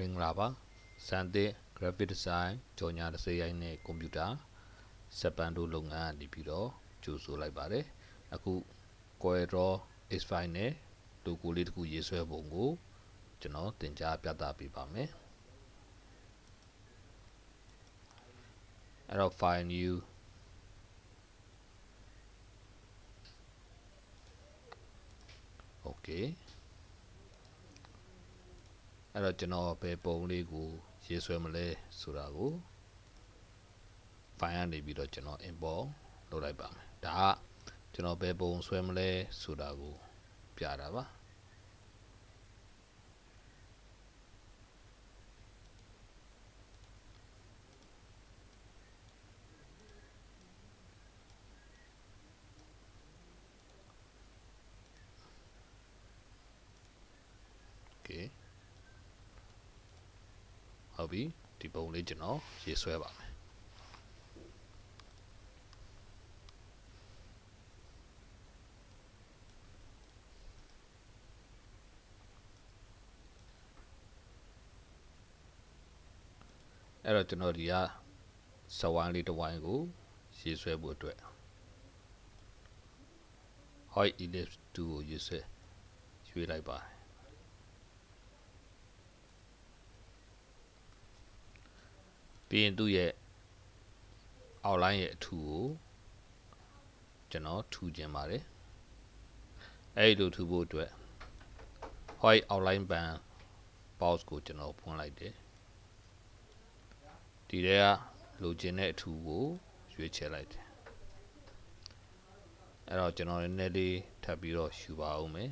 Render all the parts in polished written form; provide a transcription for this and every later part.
မင်္ဂလာပါစံသစ် graphic design ကြော်ညာတစ်စိမ်းရိုင်းနဲ့ကွန်ပျူတာစက်ပန်တို့လုပ်ငန်းကနေပြီးတော့ကြိုဆိုလိုက်ပါတယ်အခု CorelDRAW X5 နဲ့ logo လေးတစ်ခုရေးဆွဲပုံကိုကျွန်တော်သင်ကြားပြသပေးပါမယ်အဲ့တော့ file new okay အဲ့တော့ကျွန်တော်ဘယ်ပုံလေးကိုရေးဆွဲမလဲဆိုတာကို file ကနေပြီးတော့ကျွန်တော် import လုပ်လိုက်ပါမယ်ဒါကကျွန်တော်ဘယ်ပုံဆွဲမလဲဆိုတာကိုပြတာပါဟုတ်ပြီဒီပုံလေးကျွန်တော်ရေးဆွဲပါမယ်အဲ့တော့ကျွန်တော်ဒီကစဝိုင်းလေးတစ်ဝိုင်းကိုရေးဆွဲဖို့အတွက် height ellipse 2ကိုရေးဆွဲရွေးလိုက်ပါတယ်ပြီးရင်သူ့ရဲ့ outline ရဲ့အထူကိုကျွန်တော်ထူခြင်းပါတယ်အဲ့လိုထူဖို့အတွက် height outline band box ကိုကျွန်တော်ဖွင့်လိုက်တယ်ဒီထဲကလိုချင်တဲ့အထူကိုရွေးချယ်လိုက်တယ်အဲ့တော့ကျွန်တော်နည်းနည်းလေးထပ်ပြီးတော့ယူပါဦးမယ်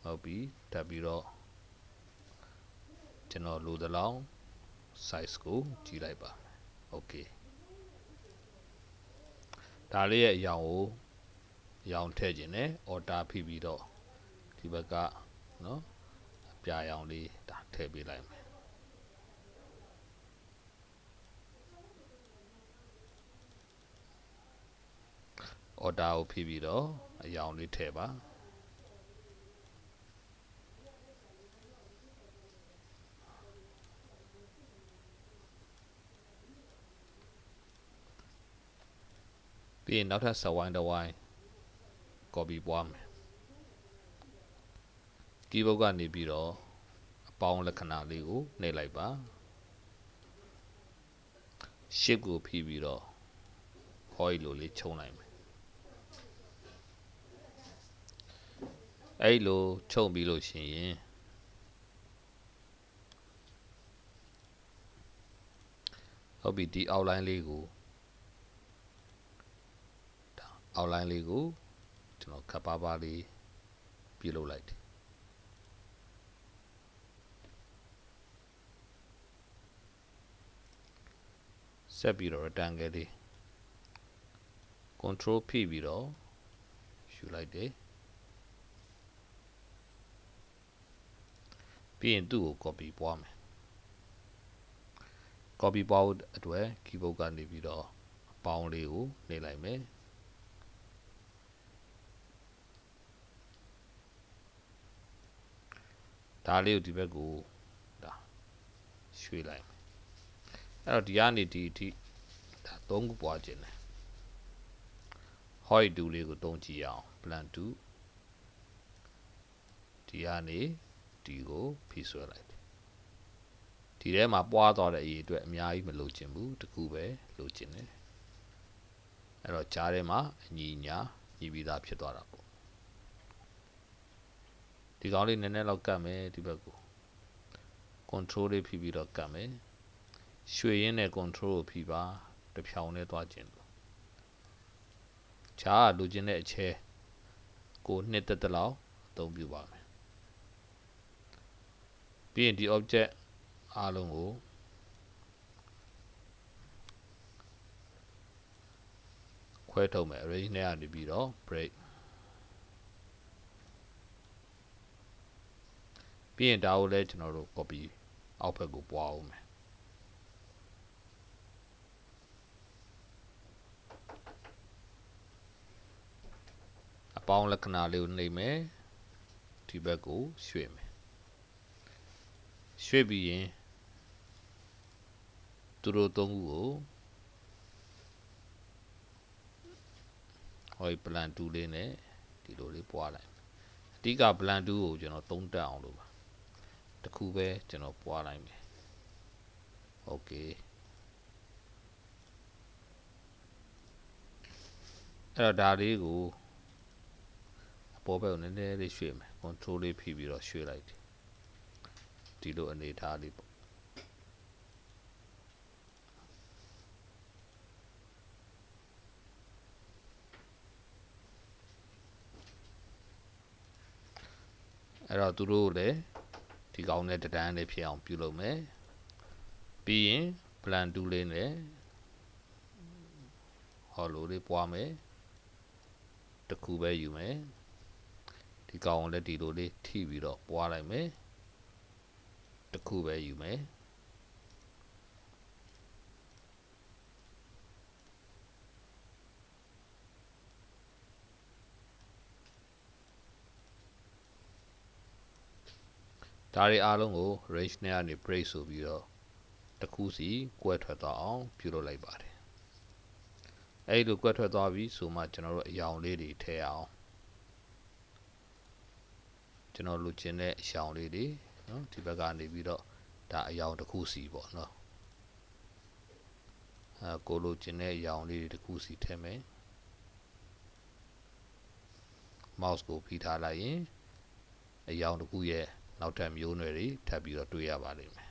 ဟုတ်ပြီထပ်ပြီးတော့ကျွန်တော်လိုသလောက် size ကိုကြည့်လိုက်ပါမယ် okay ဒါလေးရဲ့အရောင်ကိုအရောင်ထည့်ခြင်းနဲ့ order ဖိပြီးတော့ဒီဘက်ကနော်အပြာရောင်လေးဒါထည့်ပေးလိုက်မယ်order ကိုဖိပြီးတော့အရောင်လေးထည့်ပါပြီးရင်နောက်ထပ်စဝိုင်းတစ်ဝိုင်း copy ပွားမယ် keyboard ကနေပြီးတော့အပေါင်းလက္ခဏာလေးကိုနှိပ်လိုက်ပါ shape ကိုဖိပြီးတော့ point လိုလေးခြုံလိုက်မယ်အဲ့လိုခြုံပြီးလို့ရှိရင်ဟုတ်ပြီဒီ outline လေးကိုoutline လေးကိုကျွန်တော်ခပ်ပါးပါးလေးပြုလုပ်လိုက်တယ်ဆက်ပြီးတော့ rectangle လေး control ဖိပြီးတော့ယူလိုက်တယ်ပြီးရင်သူ့ကို copy ပွားမယ် copy ပွားဖို့အတွက် keyboard ကနေပြီးတော့အပေါင်းလေးကိုနှိပ်လိုက်မယ်ဒါလေးကိုဒီဘက်ကိုဒါရွှေ့လိုက်မယ်အဲ့တော့ဒီကနေဒီအထိဒါ၃ခုပွားခြင်းတယ် height 2လေးကိုသုံးကြည့်အောင် plan 2ဒီကနေဒီကိုဖိဆွဲလိုက်တယ်ဒီထဲမှာပွားသွားတဲ့အရေးအတွက်အများကြီးမလိုချင်ဘူးတခုပဲလိုချင်တယ်အဲ့တော့ကြားထဲမှာအညီညာညီပြီးသားဖြစ်သွားတာပေါ့ဒီကောင်လေးနည်းနည်းလောက်ကတ်မယ်ဒီဘက်ကို control လေးဖိပြီးတော့ကတ်မယ်ရွှေရင်းနဲ့ control ကိုဖိပါတစ်ဖြောင်နဲ့သွားခြင်းလို့ခြားလိုချင်တဲ့အချဲကိုနှစ်သက်တဲ့လောက်အသုံးပြုပါမယ်ပြီးရင်ဒီ object အားလုံးကိုခွဲထုတ်မယ် array နဲ့ကနေပြီးတော့ break ပြီးရင်ဒါကိုလည်းကျွန်တော်တို့ copy အောက်ဘက်ကိုပွားအောင်မယ်အပေါင်းလက္ခဏာလေးကိုနှိပ်မယ် ဒီဘက်ကိုရွှေ့မယ်ရွှေ့ပြီးရင်သူတို့သုံးခုကိုဟို plan 2လေးနဲ့ဒီလိုလေးပွားလိုက်အဓိက plan 2ကိုကျွန်တော်သုံးတက်အောင်လို့ပါတခုပဲကျွန်တော်ပွားလိုက်မယ်โอเคအဲ့တော့ဒါလေးကိုအပေါ်ဘက်ကိုနည်းနည်းလေးရွှေ့မယ် control လေးဖိပြီးတော့ရွှေ့လိုက်တယ်ဒီလိုအနေထားလေးပေါ့အဲ့တော့သူတို့လည်းဒီကောင်နဲ့တန်းလေးဖြစ်အောင်ပြုလုပ်မယ်ပြီးရင် plan 2လေးနဲ့ဟောလိုလေးပွားမယ်တခုပဲယူမယ်ဒီကောင်ကိုလည်းဒီလိုလေးထိပြီးတော့ပွားလိုက်မယ်တခုပဲယူမယ်ဒါတွေအားလုံးကို range နဲ့ကနေ break ဆိုပြီးတော့တစ်ခုစီကွဲထွက်သွားအောင်ပြုလုပ်လိုက်ပါတယ်အဲ့လိုကွဲထွက်သွားပြီဆိုမှကျွန်တော်တို့အယောင်လေးတွေထည့်အောင်ကျွန်တော်လိုချင်တဲ့အယောင်လေးတွေနော်ဒီဘက်ကနေပြီးတော့ဒါအယောင်တစ်ခုစီပေါ့နော်ကိုလိုချင်တဲ့အယောင်လေးတွေတစ်ခုစီထည့်မယ် mouse ကိုဖိထားလိုက်ရင်အယောင်တစ်ခုရဲ့နောက်ထပ်မျိုးနွယ်တွေထပ်ပြီးတော့တွေ့ရပါလိမ့်မယ်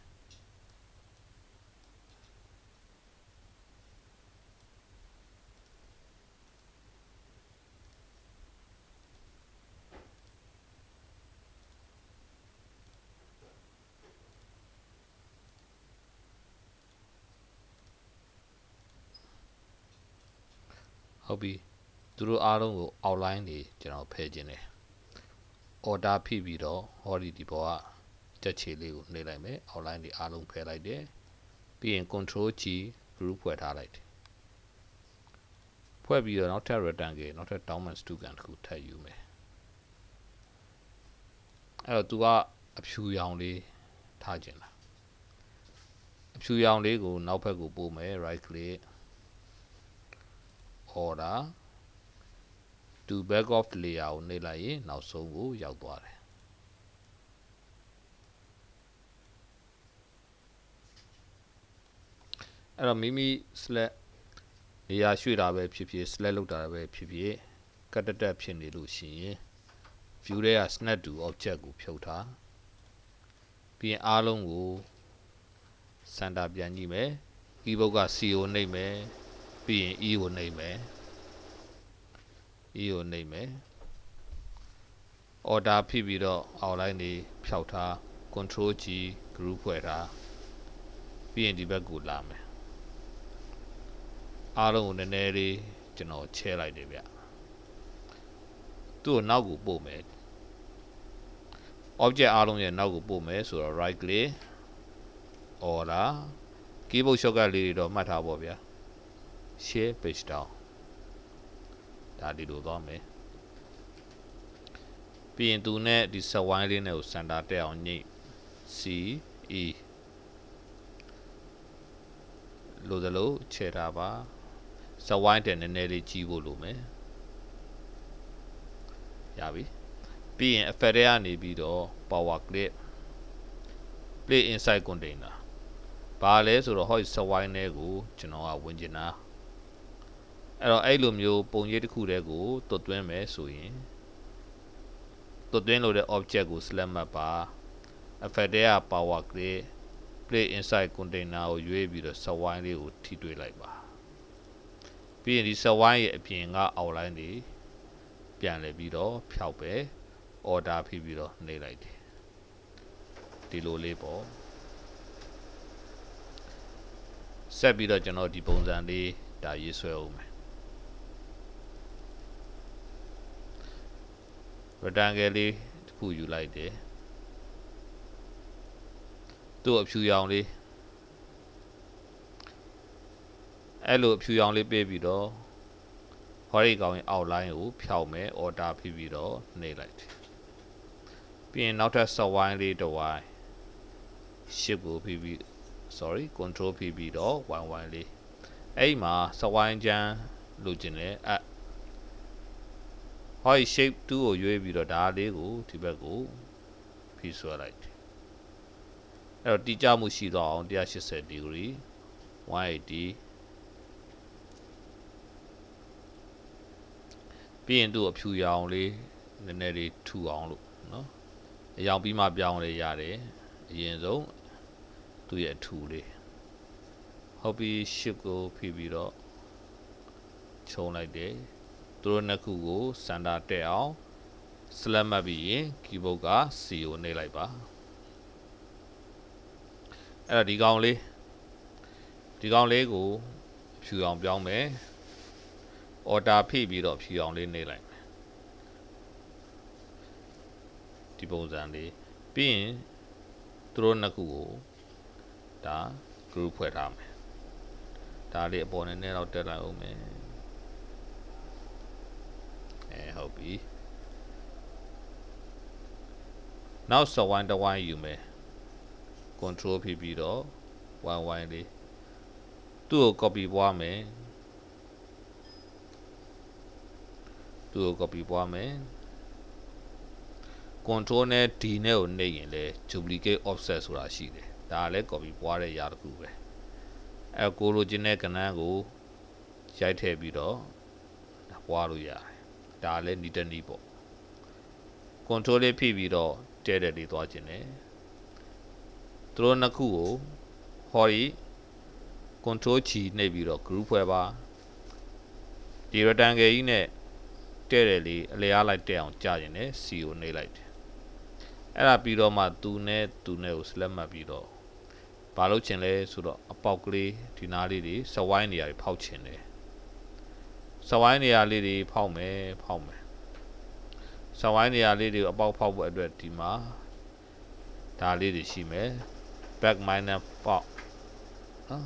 ဟုတ်ပြီသူတို့အားလုံးကို outline တွေကျွန်တော်ဖယ်ခြင်းတယ် order ဖိပြီးတော့ဟောဒီဘောကကြက်ချေလေးကိုနှိပ်လိုက်မယ် outline တွေအားလုံးဖယ်လိုက်တယ်ပြီးရင် control G group ဖွဲ့ထားလိုက်တယ်ဖွဲ့ပြီးတော့နောက်ထပ် rectangle နောက်ထပ် downward 2ကန်တစ်ခုထပ်ယူမယ်အဲ့တော့သူကအဖြူရောင်လေးထားခြင်းလားအဖြူရောင်လေးကိုနောက်ဘက်ကိုပို့မယ် right click order to back of layer ကိုနှိပ်လိုက်ရင်နောက်ဆုံးကိုရောက်သွားတယ်အဲ့တော့မိမိ select နေရာရွှေ့တာပဲဖြစ်ဖြစ် select လုပ်တာပဲဖြစ်ဖြစ်ကတ်တက်ဖြစ်နေလို့ရှိရင် view ထဲက snap to object ကိုဖြုတ်ထားပြီးရင်အားလုံးကို center ပြန်ကြည့်မယ် keyboard က C ကိုနှိပ်မယ်ပြီးရင် E ကိုနှိပ်မယ် E ကိုနှိပ်မယ် order ဖိပြီးတော့ outline တွေဖြောက်ထား control G group ဖွဲ့ထားပြီးရင်ဒီဘက်ကိုလာမယ်အားလုံးကိုနည်းနည်းလေးကျွန်တော်ချဲလိုက်တယ်ဗျသူ့ကိုနောက်ကိုပို့မယ် object အားလုံးရဲ့နောက်ကိုပို့မယ်ဆိုတော့ right click order keyboard shortcut လေးတွေတော့မှတ်ထားပါဗျာ share page down ဒါဒီလိုသွားမယ်ပြီးရင်သူနဲ့ဒီ set wine လေးနဲ့ကို center တက်အောင်ညှိ C E လိုသလိုချဲထားပါ set wine တဲ့နည်းနည်းလေးကြီးဖို့လိုမယ်ရပြီပြီးရင် effect တွေကနေပြီးတော့ power clip play inside container ဘာလဲဆိုတော့ဟောဒီ set wine နဲ့ကိုကျွန်တော်ကဝင်ကျင်တာအဲ့တော့အဲ့လိုမျိုးပုံရိပ်တစ်ခုတည်းကိုသွတ်သွင်းမယ်ဆိုရင်သွတ်သွင်းလို့တဲ့ object ကို select မှတ်ပါ effect တွေက power clip play inside container ကိုရွေးပြီးတော့ set wine လေးကိုထိတွေ့လိုက်ပါပြီးရင်ဒီ set wine ရဲ့အပြင်က outline တွေပြန်လဲပြီးတော့ဖျောက်ပဲ order ဖိပြီးတော့နှိပ်လိုက်တယ်ဒီလိုလေးပေါ့ဆက်ပြီးတော့ကျွန်တော်ဒီပုံစံလေးဒါရေးဆွဲအောင်မယ် rectangle လေးတစ်ခုယူလိုက်တယ်သူ့အဖြူရောင်လေးအဲ့လိုအဖြူရောင်လေးပေးပြီးတော့ဟောဒီကောင်ရဲ့ outline ကိုဖျောက်မယ် order ဖိပြီးတော့နှိပ်လိုက်တယ် ပြီးရင်နောက်ထပ် set y လေးတစ် y shift ကိုဖိပြီး sorry control ဖိပြီးတော့ y လေးအဲ့မှာ set y ချမ်းလိုချင်တယ်ဟောဒီ shape 2ကိုရွေးပြီးတော့ဒါလေးကိုဒီဘက်ကိုဖိဆွဲလိုက်တယ်အဲ့တော့တိကျမှုရှိတော့အောင်180 degree 180ပြီးရင်သူ့အဖြူရောင်လေးနည်းနည်းလေးထူအောင်လို့နော်အရောင်ပြီးမှပြောင်းလဲရတယ်အရင်ဆုံးသူ့ရဲ့အထူလေးဟုတ်ပြီး shift ကိုဖိပြီးတော့ခြုံလိုက်တယ်သူတို့နှစ်ခုကိုစင်တာတက်အောင် select မှတ်ပြီးရင် keyboard က C ကိုနှိပ်လိုက်ပါအဲ့တော့ဒီကောင်လေးကိုဖြူအောင်ပြောင်းမယ် order ဖိပြီးတော့ဖြူအောင်လေးနှိပ်လိုက်မယ်ဒီပုံစံလေးပြီးရင်သူတို့နှစ်ခုကိုဒါ group ဖွဲ့ထားမယ်ဒါလေးအပေါ်နည်းနည်းတော့တက်လိုက်အောင်မယ်ဟုတ်ပြီနောက်စဝိုင်းတစ်ဝိုင်းယူမယ် control ဖိပြီးတော့ y လေးသူ့ကို copy ပွားမယ်control နဲ့ D နဲ့ကိုနှိပ်ရင်လေ duplicate offset ဆိုတာရှိတယ်ဒါလည်း copy ပွားတဲ့ຢာတစ်ခုပဲကိုလိုချင်တဲ့ကဏ္ဍကိုရိုက်ထည့်ပြီးတော့ပွားလို့ရတယ်ဒါလည်းနီးတနည်းပေါ့ control လေးဖိပြီးတော့တဲ့လေးသွားခြင်းတယ်သူတို့နှစ်ခုကိုဟောဒီ control ချီနှိပ်ပြီးတော့ group ဖွဲ့ပါဒီ rectangle ကြီးနဲ့တဲ့လေးအလျားလိုက်တက်အောင်ကြာခြင်းတယ် C ကိုနှိပ်လိုက်တယ်အဲ့ဒါပြီးတော့မှသူနဲ့ကို select မှတ်ပြီးတော့ဘာလို့ချင်လဲဆိုတော့အပေါက်ကလေးဒီနားလေးတွေစဝိုင်းနေရာတွေဖောက်ချင်တယ်စဝိုင်းနေရာလေးတွေဖောက်မယ်စဝိုင်းနေရာလေးတွေကိုအပေါက်ဖောက်ဖို့အတွက်ဒီမှာဒါလေးတွေရှိမယ် back minus ပေါက်နော်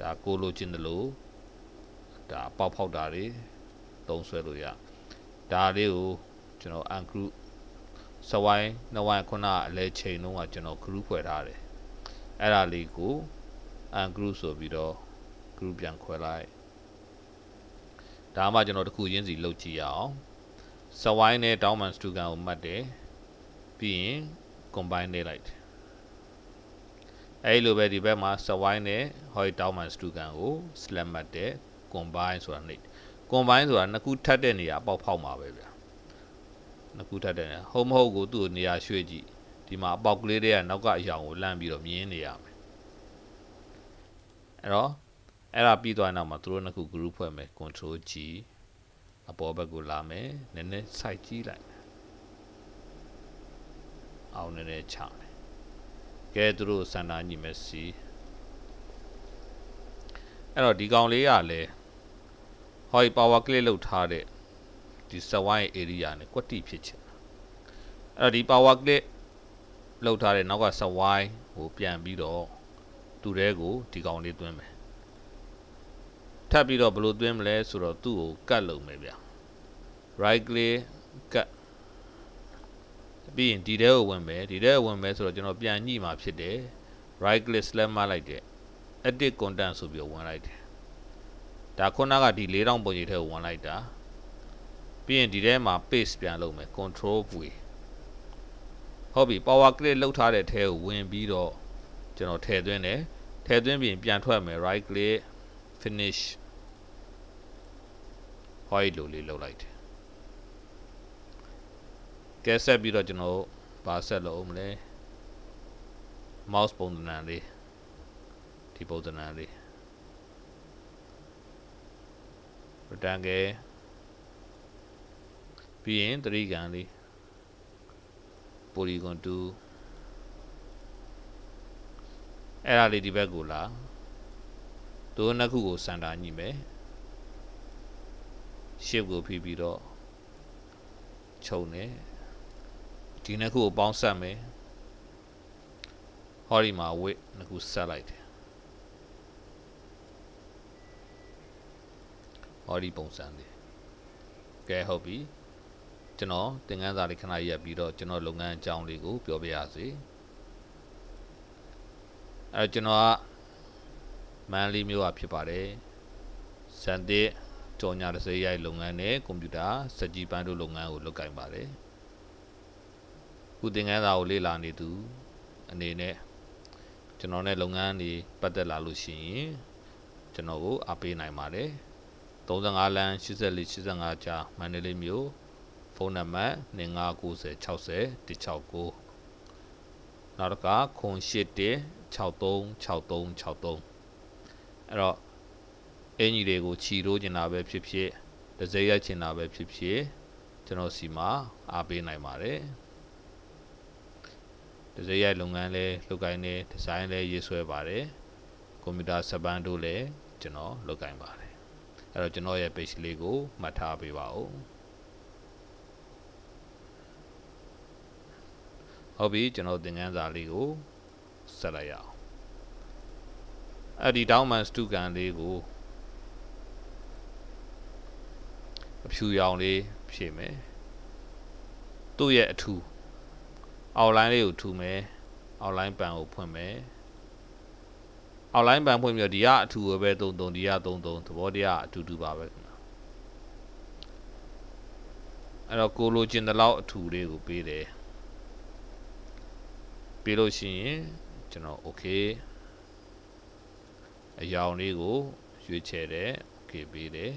ဒါကိုလိုချင်တယ်လို့ဒါအပေါက်ဖောက်တာတွေသုံးဆွဲလို့ရဒါလေးကိုကျွန်တော် ungroup စဝိုင်းနှစ်ဝိုင်းခုနအလဲချိန်လုံးကကျွန်တော် group ဖွဲ့ထားတယ်အဲ့ဒါလေးကို ungroup ဆိုပြီးတော့ group ပြန်ခွဲလိုက်ဒါမှကျွန်တော်တစ်ခုချင်းစီလုပ်ကြည့်ရအောင်စဝိုင်းနဲ့ downman stugan ကိုမှတ်တယ်ပြီးရင် combine နေလိုက်တယ်အဲ့လိုပဲဒီဘက်မှာစဝိုင်းနဲ့ ဟောဒီ downman stugan ကို select မှတ်တယ် combine ဆိုတာနှိပ် combine ဆိုတာနှစ်ခုထပ်တဲ့နေရာအပေါက်ဖောက်မှာပဲဗျာနှစ်ခုထပ်တဲ့နေရာဟုတ်မဟုတ်ကိုသူ့ကိုနေရာရွှေ့ကြည့်ဒီမှာအပေါက်ကလေးတွေကနောက်ကအရောင်ကိုလှမ်းပြီးတော့မြင်နေရမယ်အဲ့ဒါပြီးသွားရင်နောက်မှာသူတို့နှစ်ခု group ဖွဲ့မယ် control G အပေါ်ဘက်ကိုလာမယ်နည်းနည်း side ကြည့်လိုက်အောင်နည်းနည်းချမယ်ကဲသူတို့စင်တာညှိမယ် C အဲ့တော့ဒီကောင်လေးကလည်းဟောဒီ power click လုပ်ထားတဲ့ဒီ sewine area နဲ့ကွက်တိဖြစ်ချင်အဲ့တော့ဒီ power click လုပ်ထားတဲ့နောက်က sewine ကိုပြန်ပြီးတော့သူ့ထဲကိုဒီကောင်လေးသွင်းမယ်ထပ်ပြီးတော့ဘယ်လိုသွင်းမလဲဆိုတော့သူ့ကို cut လုပ်မယ်ဗျ right click cut ပြီးရင်ဒီထဲကိုဝင်မယ်ဆိုတော့ကျွန်တော်ပြန်ညှိမှာဖြစ်တယ် right click select မှလိုက်တယ် edit content ဆိုပြီးဝင်လိုက်တယ်ဒါခုနကဒီ4000ပုံကြီးထဲကိုဝင်လိုက်တာပြီးရင်ဒီထဲမှာ paste ပြန်လုပ်မယ် control V ဟုတ်ပြီ power click လောက်ထားတဲ့ထဲကိုဝင်ပြီးတော့ကျွန်တော်ထည့်သွင်းတယ်ထည့်သွင်းပြီးပြန်ထွက်မယ် right click finish ဟောဒီလိုလေးလုပ်လိုက်တယ်ကဲဆက်ပြီးတော့ကျွန်တော်ဘာဆက်လုပ်မလဲ mouse ပုံသဏ္ဍာန်လေးဒီပုံသဏ္ဍာန်လေး rectangle ပြီးရင်တရိကန်လေး polygon 2အဲ့ဒါလေးဒီဘက်ကိုလာသူတို့နှစ်ခုကိုစင်တာညှိမယ် shape ကိုဖိပြီးတော့ခြုံတယ်ဒီနှစ်ခုကိုပေါင်းဆက်မယ်ဟောဒီမှာ width နှစ်ခုဆက်လိုက်တယ်ဟောဒီပုံစံလေးကဲဟုတ်ပြီ ကျွန်တော်သင်ခန်းစာလေးခဏရပ်ပြီးတော့ကျွန်တော်လုပ်ငန်းအကြောင်းလေးကိုပြောပြရစီကျွန်တော်ကမန်လေးမျိုးဖြစ်ပါတယ်စံသစ်ကြော်ညာတစ်စိရိုက်လုပ်ငန်းနဲ့ကွန်ပျူတာစက်ကြီးပန်းတို့လုပ်ငန်းကိုလုပ်ကိုင်ပါတယ်ခုသင်ခန်းစာကိုလေ့လာနေသူအနေနဲ့ကျွန်တော်နဲ့လုပ်ငန်းတွေပတ်သက်လာလို့ရှိရင်ကျွန်တော်ကိုအားပေးနိုင်ပါတယ်35လမ်း84 85ကြားမန္တလေးမြို့ဖုန်းနံပါတ်259060 169နောက်တစ်ခါ081636363အဲ့တော့အင်ကြီးတွေကိုခြီရိုးကျင်တာပဲဖြစ်ဖြစ်ဒဇိရိုက်ကျင်တာပဲဖြစ်ဖြစ်ကျွန်တော်စီမှာအားပေးနိုင်ပါတယ်ဒဇိရိုက်လုပ်ငန်းလဲလုပ်ကိုင်နေဒီဇိုင်းလဲရေးဆွဲပါတယ်ကွန်ပျူတာစက်ပန်းတို့လဲကျွန်တော်လုပ်ကိုင်ပါတယ်အဲ့တော့ကျွန်တော်ရဲ့ page လေးကိုမှတ်ထားပေးပါဦးဟုတ်ပြီကျွန်တော်သင်ခန်းစာလေးကိုဆက်လိုက်ရအောင်အဲ့ဒီတောင်းမှန်စတူကန်လေးကိုအဖြူရောင်လေးဖြည့်မယ်သူ့ရဲ့အထူအောက်လိုင်းလေးကိုထူမယ်အောက်လိုင်းပန်ကိုဖွင့်မယ်အောက်လိုင်းပန်ဖွင့်ပြီးတော့ဒီကအထူကိုပဲ33ဒီက33သဘောတရားအတူတူပါပဲခင်ဗျအဲ့တော့ကိုလိုချင်တဲ့လောက်အထူလေးကိုပေးတယ်ပြီးလို့ရှိရင်ကျွန်တော် okay အရောင်လေးကိုရွေးချယ်တယ် okay ပေးတယ်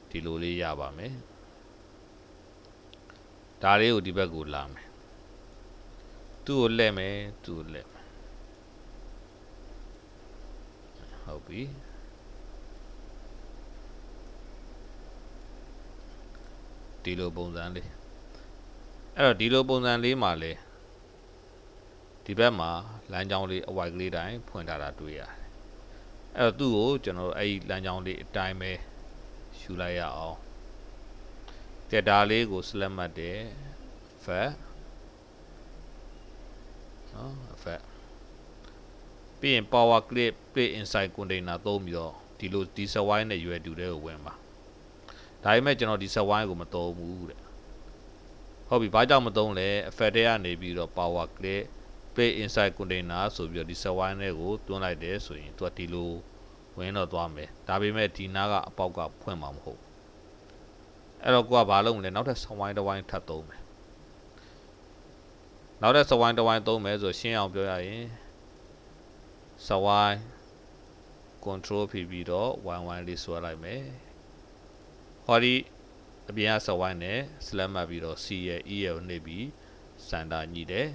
ဒီလိုလေးရပါမယ်ဒါလေးကိုဒီဘက်ကိုလာမယ်သူ့ကိုလှည့်မယ်သူ့ကိုလှည့်မယ်ဟုတ်ပြီဒီလိုပုံစံလေးအဲ့တော့ဒီလိုပုံစံလေးမှာလေဒီဘက်မှာလမ်းကြောင်းလေးအဝိုက်ကလေးတိုင်းဖွင့်ထားတာတွေ့ရတယ်အဲ့တော့သူ့ကိုကျွန်တော်အဲ့ဒီလမ်းကြောင်းလေးအတိုင်းပဲယူလိုက်ရအောင်ကဲဒါလေးကို select မှတ်တယ် fat နော် fat ပြီးရင် power clip play inside container သုံးပြီးတော့ဒီလိုဒီ swine နဲ့ UID တွေကိုဝင်ပါဒါပေမဲ့ကျွန်တော်ဒီ swine ကိုမသုံးဘူးတဲ့ဟုတ်ပြီဘာကြောင့်မသုံးလဲ effect တွေကနေပြီးတော့ power clip play inside container ဆိုပြီးတော့ဒီ swine တွေကိုတွန်းလိုက်တယ်ဆိုရင်သူကဒီလိုဝင်တော့သွားမယ်ဒါပေမဲ့ဒီနားကအပေါက်ကဖွင့်မှာမဟုတ်အဲ့တော့ကိုကဘာလုပ်မလဲနောက်ထပ် swine တစ်ဝိုင်းထပ်သုံးမယ်နောက်ထပ် swine တစ်ဝိုင်းသုံးမယ်ဆိုရှင်းအောင်ပြောရရင် swine control ဖြည့်ပြီးတော့ y1 လေးဆွဲလိုက်မယ်ဟောဒီအပြင်က swine နဲ့ select မှတ်ပြီးတော့ c ရဲ့ e ရဲ့ကိုနှိပ်ပြီးစင်တာညှိတယ်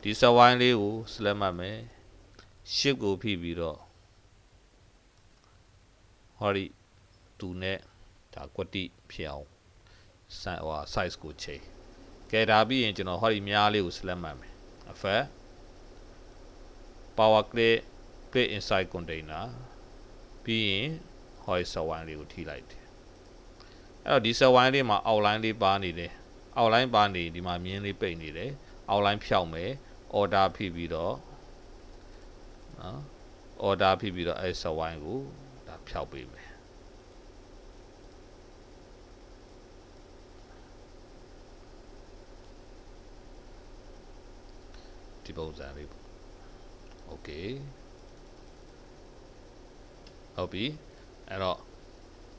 ဒီ swine လေးကို select မှတ်မယ် shift ကိုဖြည့်ပြီးတော့ဟောဒီသူနဲ့ဒါကွက်တိဖြစ်အောင်size ကိုချိန်ကဲဒါပြီးရင်ကျွန်တော်ဟောဒီမြားလေးကို select မှတ်မယ် effect power clip play inside container ပြီးရင်ဟောဒီ swine လေးကိုထိလိုက်တယ်အဲ့တော့ဒီ swine လေးမှာ outline လေးပါနေတယ် outline ပါနေဒီမှာမြင်းလေးပိတ်နေတယ် outline ဖြောက်မယ် order ဖိပြီးတော့နော် order ဖိပြီးတော့အဲ့ swine ကိုဒါဖြောက်ပေးမယ်ဒီပုံစံလေးပေါ့ okay ဟုတ်ပြီအဲ့တော့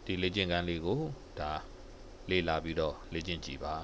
ဒီလေ့ကျင့်ခန်းလေးကိုဒါလေ့လာပြီးတော့လေ့ကျင့်ကြည့်ပါ